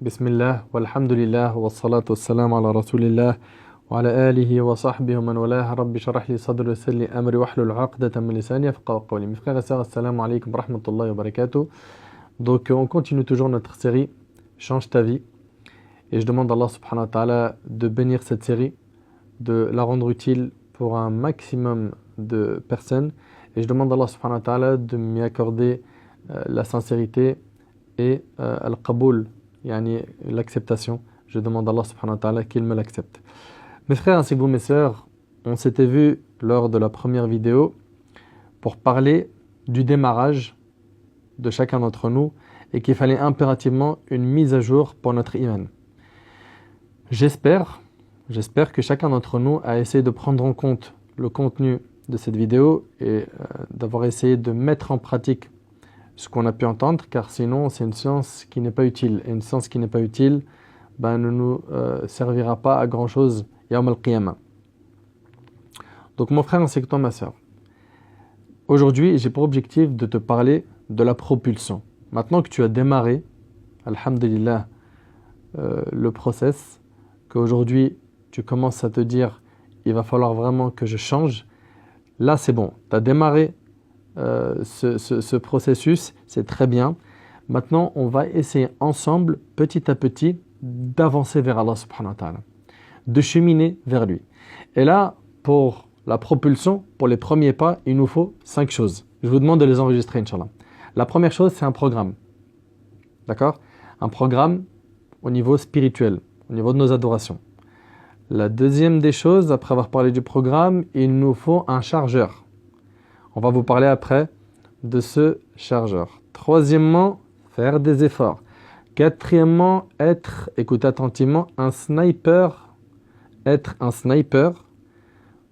بسم الله والحمد لله والصلاة والسلام على رسول الله وعلى آله وصحبه ومن والاه رب شرح لي صدري ويسر لي أمري واحلل عقدة من لساني يفقهوا قولي. Mes frères et sœurs, assalamu alaikum wa rahmatullahi wa barakatuh. Donc on continue toujours notre série Change ta vie et je demande à Allah subhanahu wa ta'ala de bénir cette série, de la rendre utile pour un maximum de personnes et je demande à Allah subhanahu wa ta'ala de m'y accorder la sincérité et al-qaboul, yani l'acceptation. Je demande à Allah subhanahu wa ta'ala qu'il me l'accepte. Mes frères ainsi que vous mes sœurs, on s'était vu lors de la première vidéo pour parler du démarrage de chacun d'entre nous et qu'il fallait impérativement une mise à jour pour notre iman. J'espère que chacun d'entre nous a essayé de prendre en compte le contenu de cette vidéo et d'avoir essayé de mettre en pratique ce qu'on a pu entendre, car sinon c'est une science qui n'est pas utile. Et une science qui n'est pas utile ne nous servira pas à grand chose yawm al-qiyamah. Donc mon frère ainsi que toi ma soeur, aujourd'hui j'ai pour objectif de te parler de la propulsion. Maintenant que tu as démarré, alhamdulillah, le process, qu'aujourd'hui tu commences à te dire il va falloir vraiment que je change, là c'est bon, tu as démarré ce processus, c'est très bien. Maintenant, on va essayer ensemble, petit à petit, d'avancer vers Allah subhanahu wa ta'ala, de cheminer vers lui. Et là, pour la propulsion, pour les premiers pas, il nous faut 5 choses. Je vous demande de les enregistrer, Inch'Allah. La première chose, c'est un programme. D'accord? Un programme au niveau spirituel, au niveau de nos adorations. La deuxième des choses, après avoir parlé du programme, il nous faut un chargeur. On va vous parler après de ce chargeur. Troisièmement, faire des efforts. Quatrièmement, écoutez attentivement, un sniper. Être un sniper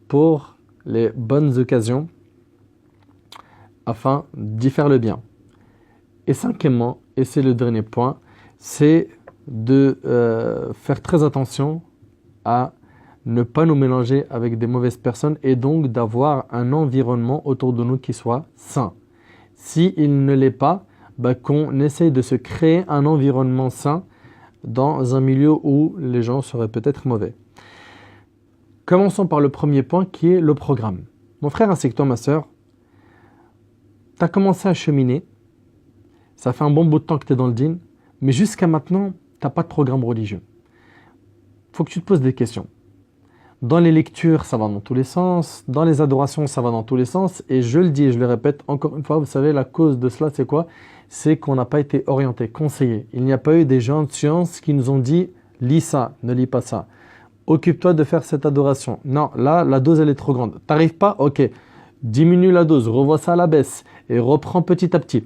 pour les bonnes occasions afin d'y faire le bien. Et cinquièmement, et c'est le dernier point, c'est de faire très attention à ne pas nous mélanger avec des mauvaises personnes et donc d'avoir un environnement autour de nous qui soit sain. S'il ne l'est pas, qu'on essaye de se créer un environnement sain dans un milieu où les gens seraient peut-être mauvais. Commençons par le premier point qui est le programme. Mon frère ainsi que toi ma soeur, tu as commencé à cheminer, ça fait un bon bout de temps que tu es dans le dîn, mais jusqu'à maintenant, tu n'as pas de programme religieux. Il faut que tu te poses des questions. Dans les lectures, ça va dans tous les sens. Dans les adorations, ça va dans tous les sens. Et je le dis et je le répète encore une fois, vous savez, la cause de cela, c'est quoi? C'est qu'on n'a pas été orienté, conseillé. Il n'y a pas eu des gens de science qui nous ont dit « lis ça, ne lis pas ça. Occupe-toi de faire cette adoration. » Non, là, la dose, elle est trop grande. T'arrives pas? Ok. Diminue la dose, revois ça à la baisse et reprends petit à petit.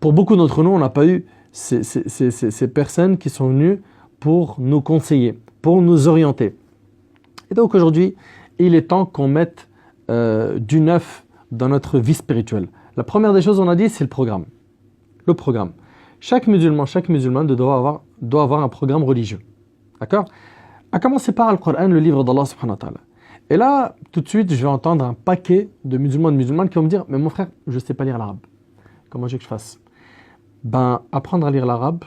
Pour beaucoup d'entre nous, on n'a pas eu ces personnes qui sont venues pour nous conseiller, pour nous orienter. Et donc aujourd'hui, il est temps qu'on mette du neuf dans notre vie spirituelle. La première des choses, on a dit, c'est le programme. Le programme. Chaque musulman doit avoir un programme religieux. D'accord? À commencer par le Coran, le livre d'Allah subhanahu wa ta'ala. Et là, tout de suite, je vais entendre un paquet de musulmans et de musulmanes qui vont me dire « Mais mon frère, je ne sais pas lire l'arabe. Comment je veux que je fasse ?» Apprendre à lire l'arabe,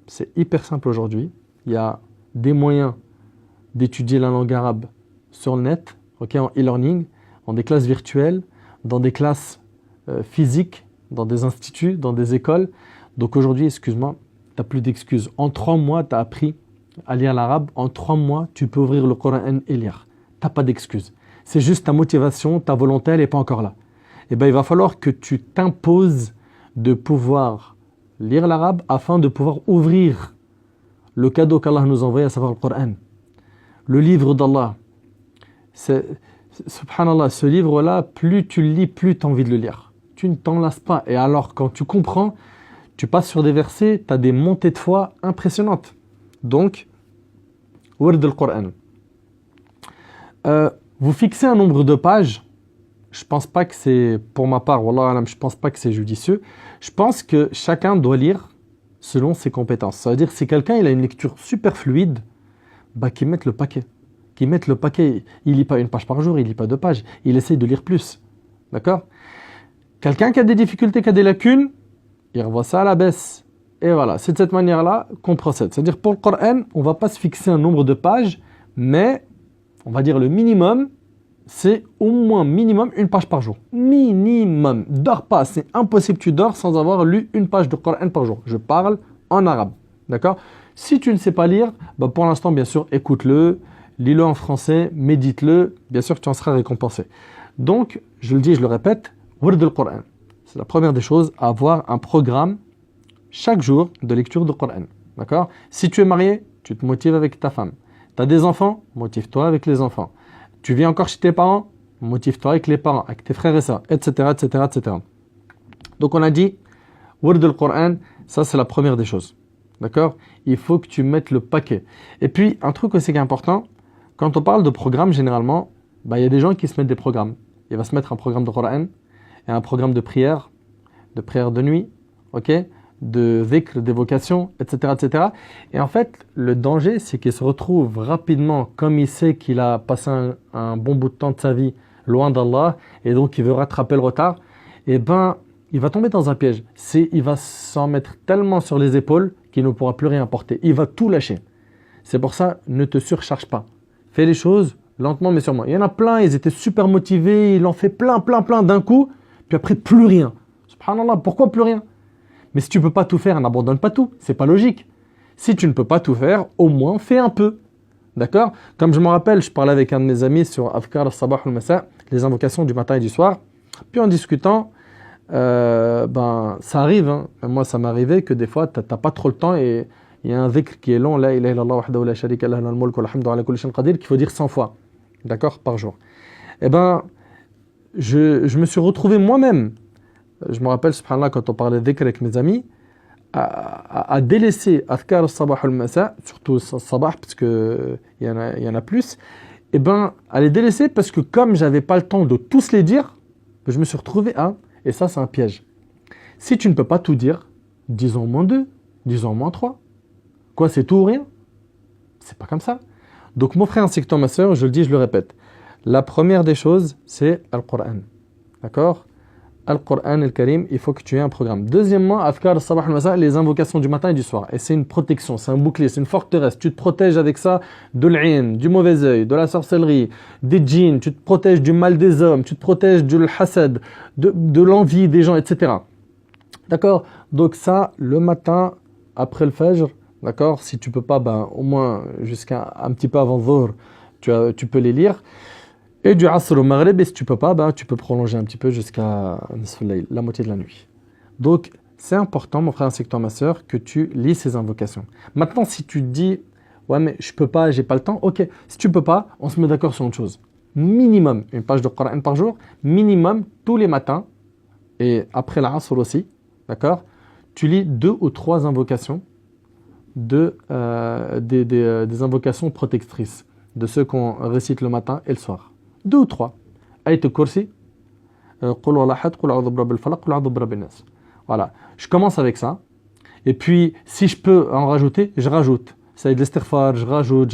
c'est hyper simple aujourd'hui. Il y a des moyens d'étudier la langue arabe sur le net, en e-learning, dans des classes virtuelles, dans des classes physiques, dans des instituts, dans des écoles. Donc aujourd'hui, excuse-moi, tu n'as plus d'excuses. En 3 mois, tu as appris à lire l'arabe. En 3 mois, tu peux ouvrir le Coran et lire. Tu n'as pas d'excuses. C'est juste ta motivation, ta volonté, elle n'est pas encore là. Et il va falloir que tu t'imposes de pouvoir lire l'arabe afin de pouvoir ouvrir le cadeau qu'Allah nous envoie, à savoir le Coran. Le livre d'Allah, subhanallah, ce livre-là, plus tu le lis, plus tu as envie de le lire. Tu ne t'en lasses pas. Et alors, quand tu comprends, tu passes sur des versets, tu as des montées de foi impressionnantes. Donc, Word al-Qur'an. Vous fixez un nombre de pages. Je ne pense pas que c'est, pour ma part, wallah alam, je ne pense pas que c'est judicieux. Je pense que chacun doit lire selon ses compétences. Ça veut dire que si quelqu'un il a une lecture super fluide, qu'il mette le paquet. Il ne lit pas 1 page par jour, il ne lit pas 2 pages. Il essaye de lire plus. D'accord? Quelqu'un qui a des difficultés, qui a des lacunes, il revoit ça à la baisse. Et voilà, c'est de cette manière-là qu'on procède. C'est-à-dire pour le Coran, on ne va pas se fixer un nombre de pages, mais on va dire le minimum, c'est au moins minimum une page par jour. Minimum. Dors pas, c'est impossible, tu dors sans avoir lu une page de Coran par jour. Je parle en arabe. D'accord? Si tu ne sais pas lire, bah pour l'instant, bien sûr, écoute-le, lis-le en français, médite-le, bien sûr que tu en seras récompensé. Donc, je le dis, je le répète, Wird al-Qur'an. C'est la première des choses, avoir un programme chaque jour de lecture de Coran. D'accord? Si tu es marié, tu te motives avec ta femme. Tu as des enfants, motive-toi avec les enfants. Tu vis encore chez tes parents, motive-toi avec les parents, avec tes frères et sœurs, etc., etc., etc. Donc on a dit, Wird al-Qur'an, ça c'est la première des choses. D'accord? Il faut que tu mettes le paquet. Et puis, un truc aussi qui est important, quand on parle de programme, généralement, il y a des gens qui se mettent des programmes. Il va se mettre un programme de Coran et un programme de prière de nuit, ok, de dhikr, d'évocation, etc., etc. Et en fait, le danger, c'est qu'il se retrouve rapidement, comme il sait qu'il a passé un bon bout de temps de sa vie loin d'Allah, et donc il veut rattraper le retard, et il va tomber dans un piège. Il va s'en mettre tellement sur les épaules qu'il ne pourra plus rien porter. Il va tout lâcher. C'est pour ça, ne te surcharge pas. Fais les choses lentement mais sûrement. Il y en a plein, ils étaient super motivés, ils en fait plein d'un coup, puis après plus rien. Subhanallah, pourquoi plus rien? Mais si tu ne peux pas tout faire, n'abandonne pas tout. C'est pas logique. Si tu ne peux pas tout faire, au moins fais un peu. D'accord? Comme je me rappelle, je parlais avec un de mes amis sur Adhkar al-Sabah al-Masa, les invocations du matin et du soir. Puis en discutant, ça arrive, hein. Moi ça m'est arrivé que des fois tu n'as pas trop le temps et il y a un dhikr qui est long, la ilaha illallah wahdahu la sharika lahu lahul mulku wa alhamdu ala kulli shay'in qadir, qu'il faut dire 100 fois, d'accord, par jour. Je me suis retrouvé moi-même, je me rappelle, subhanallah, quand on parlait de dhikr avec mes amis, à délaisser Adhkar al-Sabah al-Masa, surtout al-Sabah parce qu'il y en a plus, à les délaisser parce que comme j'avais pas le temps de tous les dire, je me suis retrouvé à... Et ça, c'est un piège. Si tu ne peux pas tout dire, disons au moins 2, disons au moins 3. Quoi, c'est tout ou rien? C'est pas comme ça. Donc, mon frère ainsi que toi, ma soeur, je le dis, je le répète. La première des choses, c'est Al-Qur'an. D'accord? Al-Qur'an al-Karim, il faut que tu aies un programme. Deuxièmement, Adhkar al-Sabah al-Masa, les invocations du matin et du soir. Et c'est une protection, c'est un bouclier, c'est une forteresse. Tu te protèges avec ça de l'ayn, du mauvais œil, de la sorcellerie, des djinns, tu te protèges du mal des hommes, tu te protèges du hasad, de l'envie des gens, etc. D'accord? Donc ça, le matin, après le fajr, d'accord? Si tu peux pas, au moins jusqu'à un petit peu avant Dhuhr, tu peux les lire. Et du Asr au Maghrib, et si tu peux pas, tu peux prolonger un petit peu jusqu'à la moitié de la nuit. Donc, c'est important, mon frère ainsi que toi, ma soeur, que tu lis ces invocations. Maintenant, si tu te dis, ouais, mais je peux pas, j'ai pas le temps, ok. Si tu peux pas, on se met d'accord sur une chose. Minimum, une page de Coran par jour, minimum, tous les matins, et après l'Asr aussi, d'accord? Tu lis 2 ou 3 invocations, des invocations protectrices, de ceux qu'on récite le matin et le soir. 2 ou 3. Ayat al-Kursi, Qul huwallahu ahad, Qul a'udhu birabbil falaq, Qul a'udhu birabbin nas. Voilà. Je commence avec ça. Et puis, si je peux en rajouter, je rajoute. Ça aide l'istighfar, je rajoute.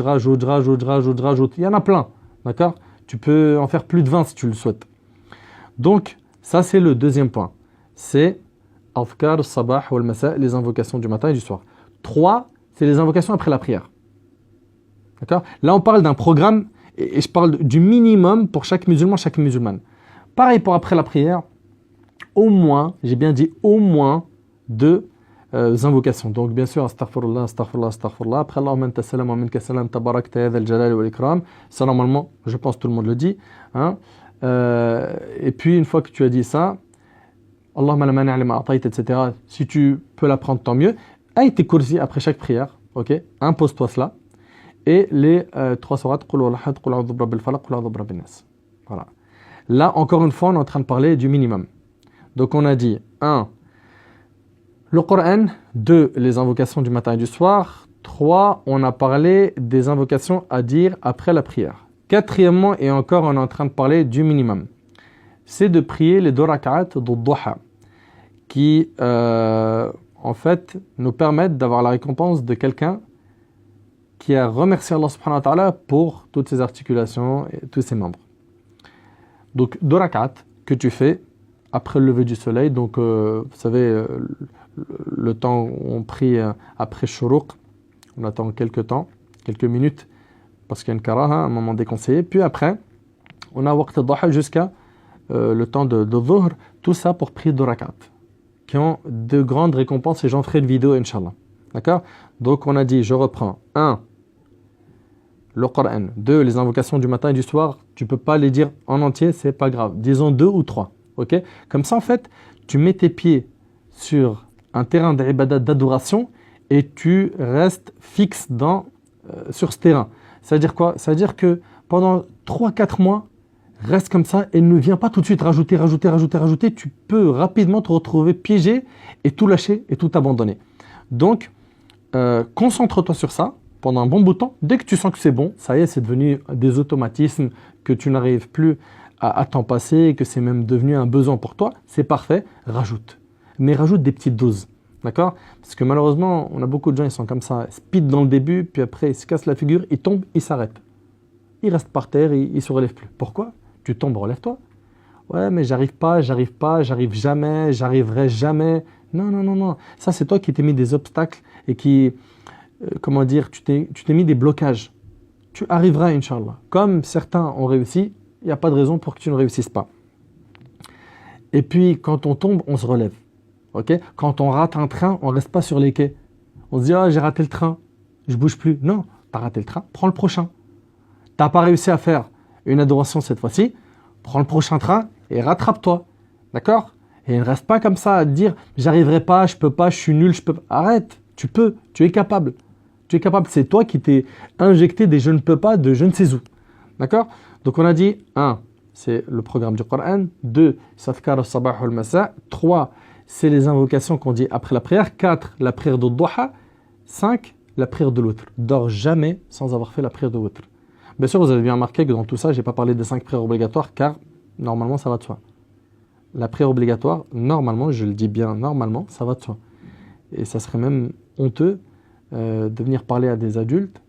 Il y en a plein. D'accord? Tu peux en faire plus de 20 si tu le souhaites. Donc, ça c'est le deuxième point. C'est Adhkar al-Sabah wal-Masa, les invocations du matin et du soir. 3, c'est les invocations après la prière. D'accord? Là, on parle d'un programme et je parle du minimum pour chaque musulman, chaque musulmane. Pareil pour après la prière, au moins, j'ai bien dit au moins 2 invocations. Donc bien sûr, astaghfirullah, astaghfirullah, astaghfirullah. Après, Allahumma anta salam wa minka salam, tabarakta ya dhal jalali wal ikram. Ça, normalement, je pense que tout le monde le dit. Hein. Et puis, une fois que tu as dit ça, Allahumma la mani' lima a'tayt, etc. Si tu peux l'apprendre, tant mieux. Ayat al-Kursi après chaque prière. Ok, impose-toi cela. Et les 3 sourates, Qul huwallahu ahad, Qul a'udhu birabbil falaq, Qul a'udhu birabbin nas. Voilà. Là, encore une fois, on est en train de parler du minimum. Donc, on a dit 1, le Coran, 2, les invocations du matin et du soir, 3, on a parlé des invocations à dire après la prière. Quatrièmement, et encore, on est en train de parler du minimum. C'est de prier les 2 rak'at de Duha, qui, en fait, nous permettent d'avoir la récompense de quelqu'un qui a remercié Allah subhanahu wa ta'ala pour toutes ses articulations et tous ses membres. Donc, 2 rak'at que tu fais après le lever du soleil. Donc, vous savez, le temps où on prie après Shuruq, on attend quelques minutes, parce qu'il y a une karaha, un moment déconseillé. Puis après, on a waqt al-Duha jusqu'à le temps de Dhuhr, tout ça pour prier 2 rak'at, qui ont de grandes récompenses, et j'en ferai une vidéo, Inch'Allah. D'accord? Donc on a dit, je reprends, 1, le Coran, 2, les invocations du matin et du soir, tu peux pas les dire en entier, c'est pas grave. Disons 2 ou 3, ok? Comme ça, en fait, tu mets tes pieds sur un terrain d'ibadat, d'adoration, et tu restes fixe sur ce terrain. Ça veut dire quoi? Ça veut dire que pendant 3-4 mois, reste comme ça et ne viens pas tout de suite rajouter. Tu peux rapidement te retrouver piégé et tout lâcher et tout abandonner. Donc, concentre-toi sur ça pendant un bon bout de temps. Dès que tu sens que c'est bon, ça y est, c'est devenu des automatismes, que tu n'arrives plus à t'en passer, que c'est même devenu un besoin pour toi, c'est parfait, rajoute. Mais rajoute des petites doses. D'accord? Parce que malheureusement, on a beaucoup de gens, ils sont comme ça, speed dans le début, puis après, ils se cassent la figure, ils tombent, ils s'arrêtent. Ils restent par terre, ils ne se relèvent plus. Pourquoi? Tu tombes, relève-toi. Ouais, mais j'arrive jamais, j'arriverai jamais. Non. Ça, c'est toi qui t'es mis des obstacles et qui, tu t'es mis des blocages. Tu arriveras, Inch'Allah. Comme certains ont réussi, il n'y a pas de raison pour que tu ne réussisses pas. Et puis, quand on tombe, on se relève. Okay? Quand on rate un train, on ne reste pas sur les quais. On se dit, j'ai raté le train, je ne bouge plus. Non, tu as raté le train, prends le prochain. Tu n'as pas réussi à faire une adoration cette fois-ci, prends le prochain train et rattrape-toi. D'accord? Et ne reste pas comme ça à te dire, j'arriverai pas, je peux pas, je suis nul, je peux pas. Arrête, tu peux, tu es capable. Tu es capable, c'est toi qui t'es injecté des je ne peux pas de je ne sais où. D'accord? Donc on a dit, 1, c'est le programme du Coran. 2, Sadkar al-Sabah al-Masa. 3, c'est les invocations qu'on dit après la prière. 4, la prière de Duha. 5, la prière de l'outre. Dors jamais sans avoir fait la prière de l'outre. Bien sûr, vous avez bien remarqué que dans tout ça, je n'ai pas parlé des 5 prières obligatoires, car normalement, ça va de soi. La prière obligatoire, normalement, je le dis bien, normalement, ça va de soi. Et ça serait même honteux de venir parler à des adultes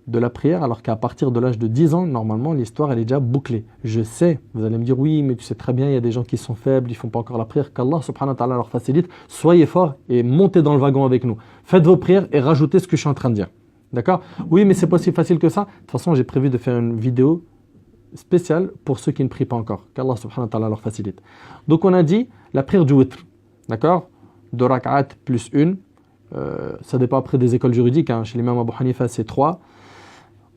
de la prière, alors qu'à partir de l'âge de 10 ans, normalement, l'histoire, elle est déjà bouclée. Je sais, vous allez me dire, oui, mais tu sais très bien, il y a des gens qui sont faibles, ils ne font pas encore la prière, qu'Allah subhanahu wa ta'ala leur facilite. Soyez forts et montez dans le wagon avec nous. Faites vos prières et rajoutez ce que je suis en train de dire. D'accord? Oui, mais c'est pas si facile que ça. De toute façon, j'ai prévu de faire une vidéo spéciale pour ceux qui ne prient pas encore. Qu'Allah subhanahu wa ta'ala leur facilite. Donc, on a dit la prière du witr. D'accord? 2 rak'at plus 1. Ça dépend après des écoles juridiques. Hein. Chez l'imam Abu Hanifa, c'est 3.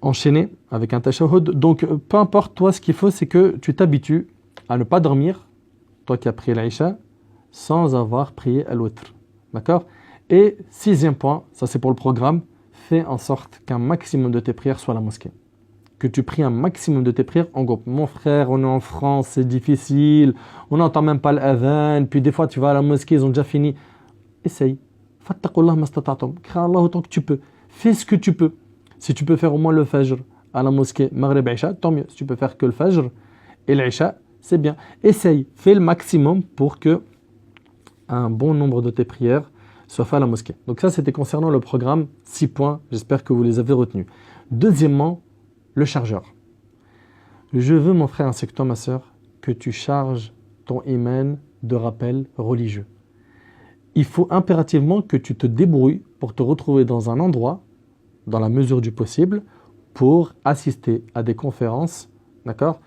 Enchaîné avec un tashahhud. Donc, peu importe, toi, ce qu'il faut, c'est que tu t'habitues à ne pas dormir, toi qui as prié l'Aïcha, sans avoir prié al-witr. D'accord? Et 6e point, ça c'est pour le programme, fais en sorte qu'un maximum de tes prières soient à la mosquée. Que tu pries un maximum de tes prières en groupe. Mon frère, on est en France, c'est difficile, on n'entend même pas l'adhan, puis des fois tu vas à la mosquée, ils ont déjà fini. Essaye. Fattaqullah mastata'tum. Crains Allah autant que tu peux. Fais ce que tu peux. Si tu peux faire au moins le fajr à la mosquée, Maghrib Isha, tant mieux. Si tu peux faire que le fajr et l'Isha, c'est bien. Essaye, fais le maximum pour que un bon nombre de tes prières soient faites à la mosquée. Donc ça, c'était concernant le programme, 6 points. J'espère que vous les avez retenus. Deuxièmement, le chargeur. Je veux, mon frère ainsi que toi, ma soeur, que tu charges ton iman de rappels religieux. Il faut impérativement que tu te débrouilles pour te retrouver dans un endroit, dans la mesure du possible, pour assister à des conférences, d'accord?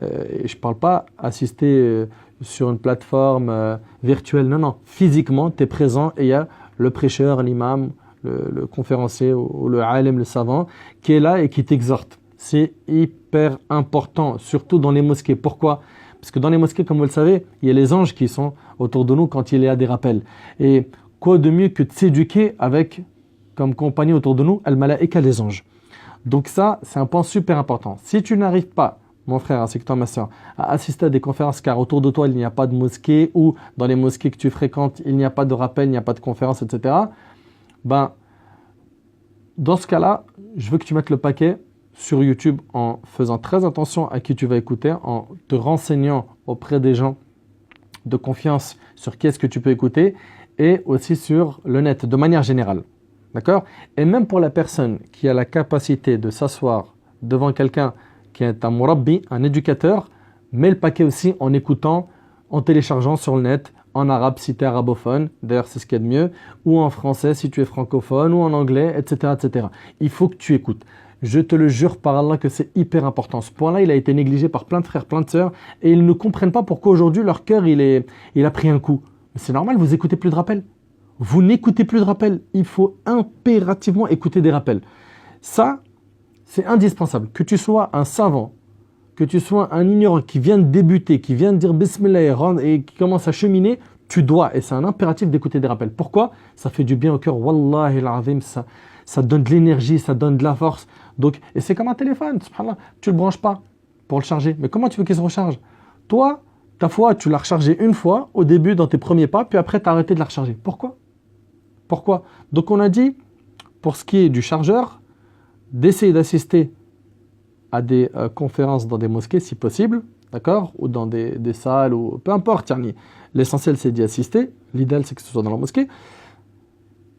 Et je ne parle pas assister sur une plateforme virtuelle, non, physiquement, tu es présent et il y a le prêcheur, l'imam, le conférencier ou le alim, le savant, qui est là et qui t'exhorte. C'est hyper important, surtout dans les mosquées. Pourquoi? Parce que dans les mosquées, comme vous le savez, il y a les anges qui sont autour de nous quand il y a des rappels. Et quoi de mieux que de s'éduquer avec, comme compagnie autour de nous, al-malaïka, les anges. Donc ça, c'est un point super important. Si tu n'arrives pas, mon frère, ainsi que toi, ma soeur, à assister à des conférences, car autour de toi, il n'y a pas de mosquée, ou dans les mosquées que tu fréquentes, il n'y a pas de rappel, il n'y a pas de conférence, etc. Ben, dans ce cas-là, je veux que tu mettes le paquet sur YouTube en faisant très attention à qui tu vas écouter, en te renseignant auprès des gens de confiance sur qui est-ce que tu peux écouter, et aussi sur le net, de manière générale. D'accord? Et même pour la personne qui a la capacité de s'asseoir devant quelqu'un qui est un murabbi, un éducateur, mets le paquet aussi en écoutant, en téléchargeant sur le net, en arabe si tu es arabophone, d'ailleurs c'est ce qu'il y a de mieux, ou en français si tu es francophone, ou en anglais, etc., etc. Il faut que tu écoutes. Je te le jure par Allah que c'est hyper important. Ce point-là, il a été négligé par plein de frères, plein de sœurs, et ils ne comprennent pas pourquoi aujourd'hui leur cœur il a pris un coup. Mais c'est normal, vous écoutez plus de rappels. Vous n'écoutez plus de rappels. Il faut impérativement écouter des rappels. Ça, c'est indispensable. Que tu sois un savant, que tu sois un ignorant qui vient de débuter, qui vient de dire Bismillah et qui commence à cheminer, tu dois, et c'est un impératif d'écouter des rappels. Pourquoi? Ça fait du bien au cœur. Wallahi al-azim, ça donne de l'énergie, ça donne de la force. Donc, et c'est comme un téléphone, subhanallah. Tu ne le branches pas pour le charger. Mais comment tu veux qu'il se recharge? Toi, ta foi, tu l'as rechargé une fois au début dans tes premiers pas, puis après tu as arrêté de la recharger. Pourquoi? Donc on a dit, pour ce qui est du chargeur, d'essayer d'assister à des conférences dans des mosquées si possible, d'accord, ou dans des salles, ou peu importe. L'essentiel c'est d'y assister, l'idéal c'est que ce soit dans la mosquée.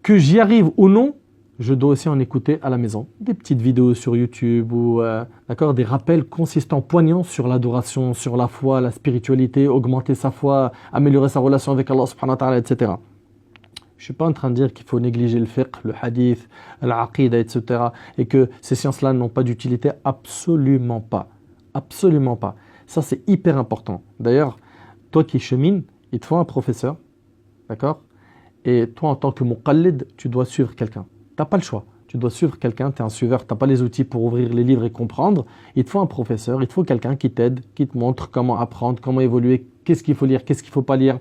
Que j'y arrive ou non, je dois aussi en écouter à la maison. Des petites vidéos sur YouTube, ou d'accord, des rappels consistants, poignants sur l'adoration, sur la foi, la spiritualité, augmenter sa foi, améliorer sa relation avec Allah subhanahu wa ta'ala, etc. Je ne suis pas en train de dire qu'il faut négliger le fiqh, le hadith, l'aqida, etc. Et que ces sciences-là n'ont pas d'utilité. Absolument pas. Absolument pas. Ça, c'est hyper important. D'ailleurs, toi qui chemines, il te faut un professeur. D'accord? Et toi, en tant que muqallid, tu dois suivre quelqu'un. Tu n'as pas le choix. Tu dois suivre quelqu'un. Tu es un suiveur. Tu n'as pas les outils pour ouvrir les livres et comprendre. Il te faut un professeur. Il te faut quelqu'un qui t'aide, qui te montre comment apprendre, comment évoluer, qu'est-ce qu'il faut lire, qu'est-ce qu'il ne faut pas lire.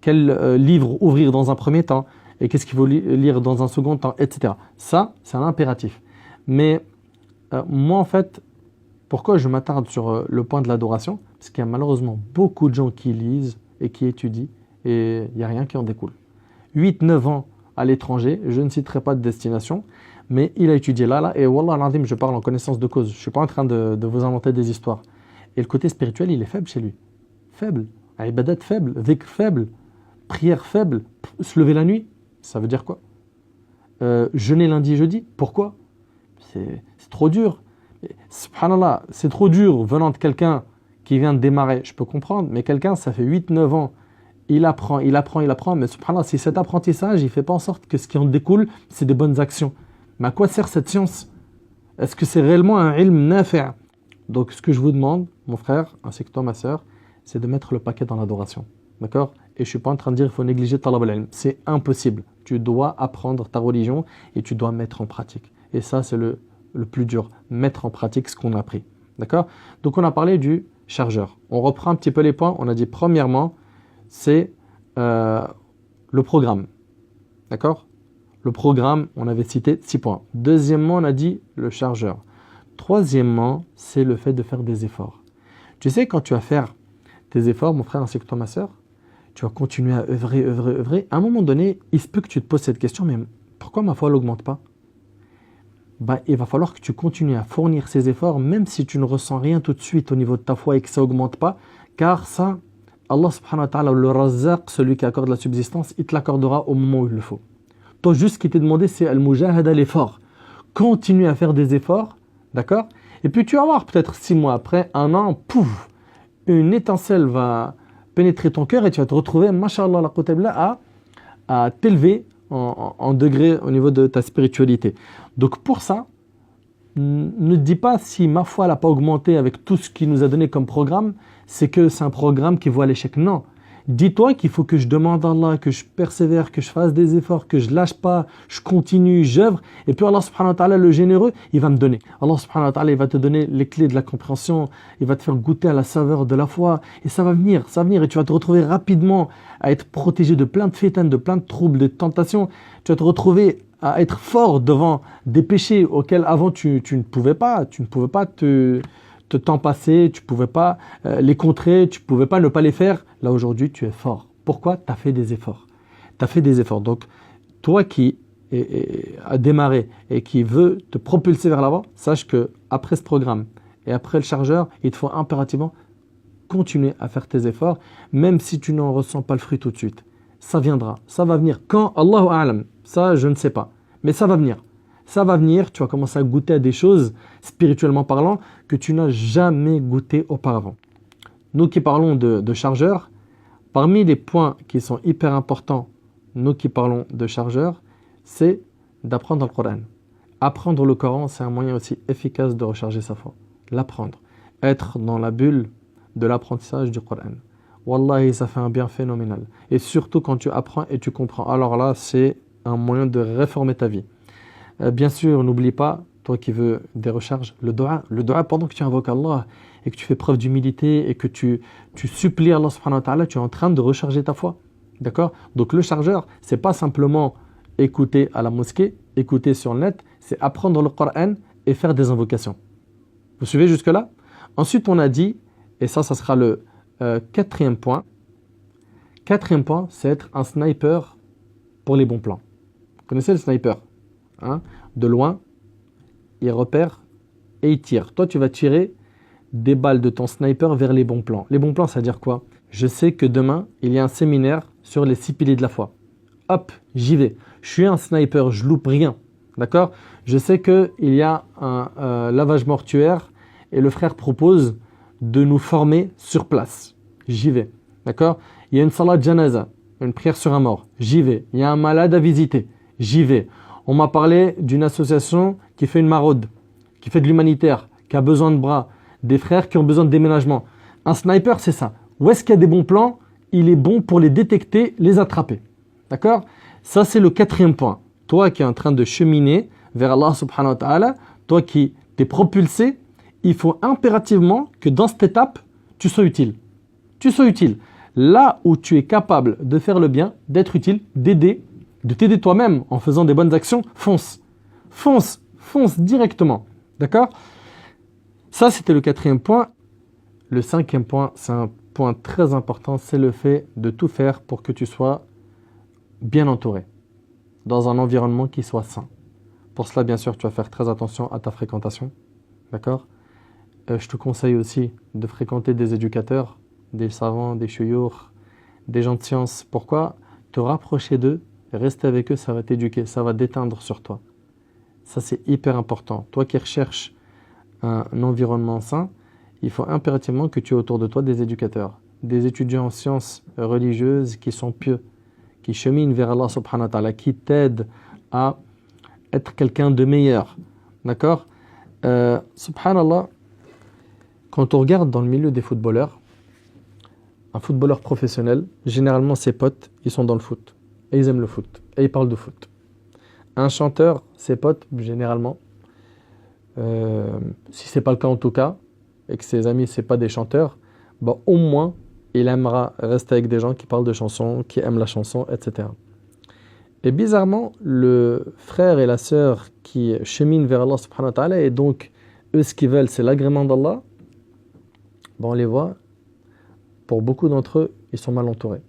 Quel livre ouvrir dans un premier temps et qu'est-ce qu'il faut lire dans un second temps, etc. Ça, c'est un impératif. Mais moi, en fait, pourquoi je m'attarde sur le point de l'adoration? Parce qu'il y a malheureusement beaucoup de gens qui lisent et qui étudient et il n'y a rien qui en découle. 8-9 ans à l'étranger, je ne citerai pas de destination, mais il a étudié là, et wallah al-azim, je parle en connaissance de cause. Je ne suis pas en train de vous inventer des histoires. Et le côté spirituel, il est faible chez lui. Faible. Ibadat faible, dhikr faible. Prière faible, se lever la nuit, ça veut dire quoi? Jeûner lundi et jeudi, pourquoi? C'est trop dur. Subhanallah, c'est trop dur venant de quelqu'un qui vient de démarrer, je peux comprendre, mais quelqu'un, ça fait 8-9 ans, il apprend, mais subhanallah, si cet apprentissage, il ne fait pas en sorte que ce qui en découle, c'est des bonnes actions. Mais à quoi sert cette science? Est-ce que c'est réellement un ilm nafi'? Donc ce que je vous demande, mon frère, ainsi que toi, ma sœur, c'est de mettre le paquet dans l'adoration. D'accord? Et je ne suis pas en train de dire qu'il faut négliger talab al-ilm. C'est impossible. Tu dois apprendre ta religion et tu dois mettre en pratique. Et ça, c'est le plus dur. Mettre en pratique ce qu'on a appris. D'accord? Donc, on a parlé du chargeur. On reprend un petit peu les points. On a dit, premièrement, c'est le programme. D'accord? Le programme, on avait cité 6 points. Deuxièmement, on a dit le chargeur. Troisièmement, c'est le fait de faire des efforts. Tu sais, quand tu vas faire tes efforts, mon frère ainsi que toi, ma sœur, tu vas continuer à œuvrer. À un moment donné, il se peut que tu te poses cette question, mais pourquoi ma foi n'augmente pas? Il va falloir que tu continues à fournir ces efforts, même si tu ne ressens rien tout de suite au niveau de ta foi et que ça n'augmente pas, car ça, Allah subhanahu wa ta'ala, le razzaq, celui qui accorde la subsistance, il te l'accordera au moment où il le faut. Toi, juste ce qui t'est demandé, c'est al-mujahada, l'effort. Continue à faire des efforts, d'accord? Et puis tu vas voir, peut-être 6 mois après, 1 an, pouf, une étincelle va pénétrer ton cœur et tu vas te retrouver, mashallah, à t'élever en degré au niveau de ta spiritualité. Donc pour ça, ne te dis pas si ma foi n'a pas augmenté avec tout ce qu'il nous a donné comme programme, c'est que c'est un programme qui voit l'échec. Non. Dis-toi qu'il faut que je demande à Allah, que je persévère, que je fasse des efforts, que je lâche pas, je continue, j'œuvre. Et puis Allah subhanahu wa ta'ala, le généreux, il va me donner. Allah subhanahu wa ta'ala, il va te donner les clés de la compréhension. Il va te faire goûter à la saveur de la foi. Et ça va venir. Et tu vas te retrouver rapidement à être protégé de plein de fitan, de plein de troubles, de tentations. Tu vas te retrouver à être fort devant des péchés auxquels avant tu ne pouvais pas. Tu ne pouvais pas te t'en passer, tu ne pouvais pas les contrer, tu ne pouvais pas ne pas les faire. Là, aujourd'hui, tu es fort. Pourquoi? Tu as fait des efforts. Tu as fait des efforts. Donc, toi qui a démarré et qui veut te propulser vers l'avant, sache qu'après ce programme et après le chargeur, il te faut impérativement continuer à faire tes efforts, même si tu n'en ressens pas le fruit tout de suite. Ça viendra. Ça va venir. Quand? Allahu a'lam. Ça, je ne sais pas. Mais ça va venir. Ça va venir, tu vas commencer à goûter à des choses, spirituellement parlant, que tu n'as jamais goûté auparavant. Nous qui parlons de chargeur, Parmi les points qui sont hyper importants, nous qui parlons de chargeur, c'est d'apprendre le Coran. Apprendre le Coran, c'est un moyen aussi efficace de recharger sa foi. L'apprendre. Être dans la bulle de l'apprentissage du Coran. Wallahi, ça fait un bien phénoménal. Et surtout quand tu apprends et tu comprends. Alors là, c'est un moyen de réformer ta vie. Bien sûr, n'oublie pas, toi qui veux des recharges, le dua. Le dua, pendant que tu invoques Allah et que tu fais preuve d'humilité et que tu supplies Allah subhanahu wa ta'ala, tu es en train de recharger ta foi. D'accord? Donc le chargeur, c'est pas simplement écouter à la mosquée, écouter sur le net, c'est apprendre le Coran et faire des invocations. Vous suivez jusque-là? Ensuite, on a dit, et ça sera le quatrième point. Quatrième point, c'est être un sniper pour les bons plans. Vous connaissez le sniper, hein? De loin, il repère et il tire. Toi, tu vas tirer des balles de ton sniper vers les bons plans. Les bons plans, ça veut dire quoi? Je sais que demain, il y a un séminaire sur les 6 piliers de la foi. Hop, j'y vais. Je suis un sniper, je loupe rien. D'accord? Je sais qu'il y a un lavage mortuaire et le frère propose de nous former sur place. J'y vais. D'accord? Il y a une salat janaza, une prière sur un mort. J'y vais. Il y a un malade à visiter. J'y vais. On m'a parlé d'une association qui fait une maraude, qui fait de l'humanitaire, qui a besoin de bras, des frères qui ont besoin de déménagement. Un sniper, c'est ça. Où est-ce qu'il y a des bons plans? Il est bon pour les détecter, les attraper. D'accord? Ça, c'est le quatrième point. Toi qui es en train de cheminer vers Allah subhanahu wa ta'ala, toi qui t'es propulsé, il faut impérativement que dans cette étape, tu sois utile. Tu sois utile. Là où tu es capable de faire le bien, d'être utile, d'aider, de t'aider toi-même en faisant des bonnes actions, fonce. Fonce. Fonce directement. D'accord? Ça, c'était le quatrième point. Le cinquième point, c'est un point très important, c'est le fait de tout faire pour que tu sois bien entouré, dans un environnement qui soit sain. Pour cela, bien sûr, tu vas faire très attention à ta fréquentation. D'accord? Je te conseille aussi de fréquenter des éducateurs, des savants, des chouyours, des gens de science. Pourquoi? Te rapprocher d'eux, rester avec eux, ça va t'éduquer, ça va déteindre sur toi. Ça, c'est hyper important. Toi qui recherches un environnement sain, il faut impérativement que tu aies autour de toi des éducateurs, des étudiants en sciences religieuses qui sont pieux, qui cheminent vers Allah subhanahu wa ta'ala, qui t'aident à être quelqu'un de meilleur. D'accord? Subhanallah, quand on regarde dans le milieu des footballeurs, un footballeur professionnel, généralement ses potes, ils sont dans le foot. Et ils aiment le foot. Et ils parlent de foot. Un chanteur, ses potes, généralement, si ce n'est pas le cas en tout cas, et que ses amis, ce n'est pas des chanteurs, bah, au moins, il aimera rester avec des gens qui parlent de chansons, qui aiment la chanson, etc. Et bizarrement, le frère et la sœur qui cheminent vers Allah subhanahu wa ta'ala, et donc, eux, ce qu'ils veulent, c'est l'agrément d'Allah, bah, on les voit, pour beaucoup d'entre eux, ils sont mal entourés.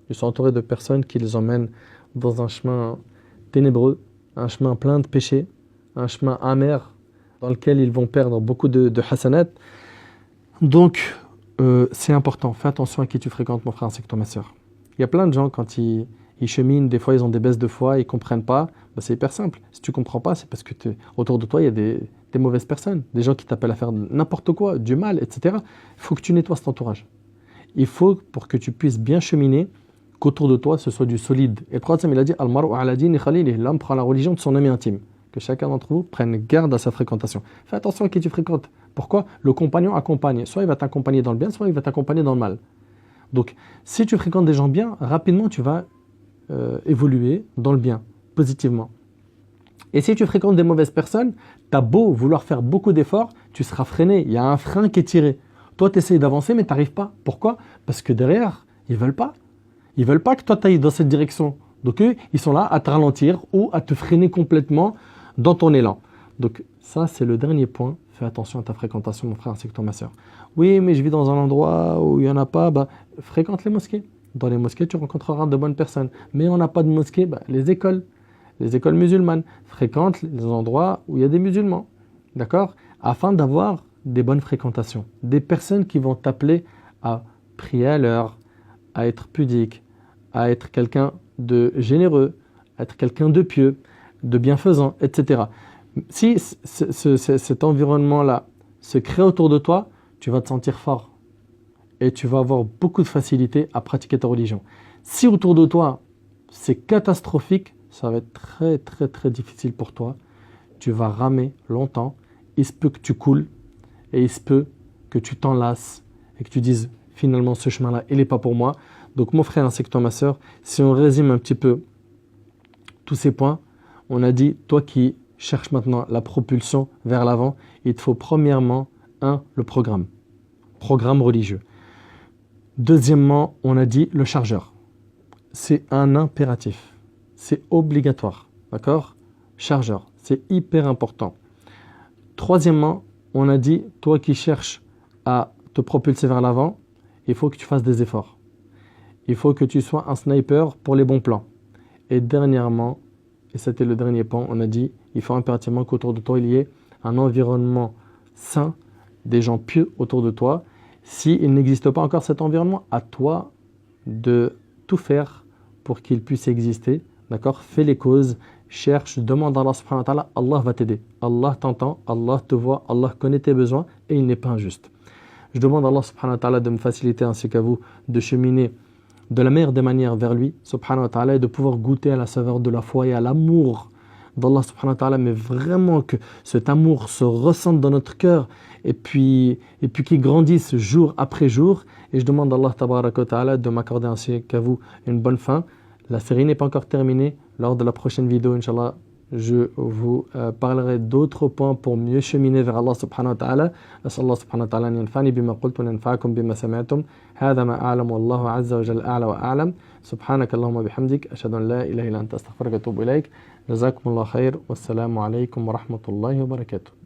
Ils sont entourés de personnes qui les emmènent dans un chemin ténébreux, un chemin plein de péchés, un chemin amer, dans lequel ils vont perdre beaucoup de hasanat. Donc, c'est important. Fais attention à qui tu fréquentes, mon frère, ainsi que toi, ma soeur. Il y a plein de gens, quand ils cheminent, des fois, ils ont des baisses de foi, ils ne comprennent pas. Bah, c'est hyper simple. Si tu ne comprends pas, c'est parce que autour de toi, il y a des mauvaises personnes, des gens qui t'appellent à faire n'importe quoi, du mal, etc. Il faut que tu nettoies cet entourage. Il faut, pour que tu puisses bien cheminer, qu'autour de toi, ce soit du solide. Et le prophète, il a dit « Al-mar'u ala dini khalilih » l'homme prend la religion de son ami intime. Que chacun d'entre vous prenne garde à sa fréquentation. Fais attention à qui tu fréquentes. Pourquoi? Le compagnon accompagne. Soit il va t'accompagner dans le bien, soit il va t'accompagner dans le mal. Donc, si tu fréquentes des gens bien, rapidement, tu vas évoluer dans le bien, positivement. Et si tu fréquentes des mauvaises personnes, tu as beau vouloir faire beaucoup d'efforts, tu seras freiné. Il y a un frein qui est tiré. Toi, tu essayes d'avancer, mais tu n'arrives pas. Pourquoi? Parce que derrière, ils ne veulent pas. Ils ne veulent pas que toi, tu ailles dans cette direction. Donc, eux, ils sont là à te ralentir ou à te freiner complètement dans ton élan. Donc, ça, c'est le dernier point. Fais attention à ta fréquentation, mon frère, ainsi que toi, ma soeur. Oui, mais je vis dans un endroit où il n'y en a pas. Bah, fréquente les mosquées. Dans les mosquées, tu rencontreras de bonnes personnes. Mais on n'a pas de mosquée, bah, les écoles musulmanes. Fréquente les endroits où il y a des musulmans. D'accord? Afin d'avoir des bonnes fréquentations. Des personnes qui vont t'appeler à prier à l'heure, à être pudique, à être quelqu'un de généreux, à être quelqu'un de pieux, de bienfaisant, etc. Si cet environnement-là se crée autour de toi, tu vas te sentir fort. et tu vas avoir beaucoup de facilité à pratiquer ta religion. Si autour de toi, c'est catastrophique, ça va être très très très difficile pour toi. Tu vas ramer longtemps, il se peut que tu coules et il se peut que tu t'enlaces et que tu dises finalement ce chemin-là, il n'est pas pour moi. Donc mon frère ainsi que toi ma soeur, si on résume un petit peu tous ces points, on a dit, toi qui cherches maintenant la propulsion vers l'avant, il te faut premièrement, le programme religieux. Deuxièmement, on a dit le chargeur. C'est un impératif, c'est obligatoire, d'accord? Chargeur, c'est hyper important. Troisièmement, on a dit, toi qui cherches à te propulser vers l'avant, il faut que tu fasses des efforts. Il faut que tu sois un sniper pour les bons plans. Et dernièrement, et c'était le dernier point, on a dit, il faut impérativement qu'autour de toi, il y ait un environnement sain, des gens pieux autour de toi. S'il n'existe pas encore cet environnement, à toi de tout faire pour qu'il puisse exister. D'accord? Fais les causes, cherche, demande à Allah subhanahu wa ta'ala, Allah va t'aider. Allah t'entend, Allah te voit, Allah connaît tes besoins et il n'est pas injuste. Je demande à Allah subhanahu wa ta'ala de me faciliter ainsi qu'à vous de cheminer de la meilleure des manières vers lui, subhanahu wa ta'ala, et de pouvoir goûter à la saveur de la foi et à l'amour d'Allah subhanahu wa ta'ala, mais vraiment que cet amour se ressente dans notre cœur et puis qu'il grandisse jour après jour. Et je demande à Allah tabaraka wa ta'ala de m'accorder ainsi qu'à vous une bonne fin. La série n'est pas encore terminée. Lors de la prochaine vidéo, Inch'Allah, je vous parlerai d'autres points pour mieux cheminer vers Allah subhanahu wa ta'ala. أسأل الله سبحانه وتعالى أن ينفعني بما قلت وننفعكم بما سمعتم. هذا ما أعلم والله عز وجل أعلى وأعلم. سبحانك اللهم وبحمدك أشهد أن لا إله إلا أنت أستغفرك وأتوب إليك. جزاكم الله خير والسلام عليكم ورحمة الله وبركاته.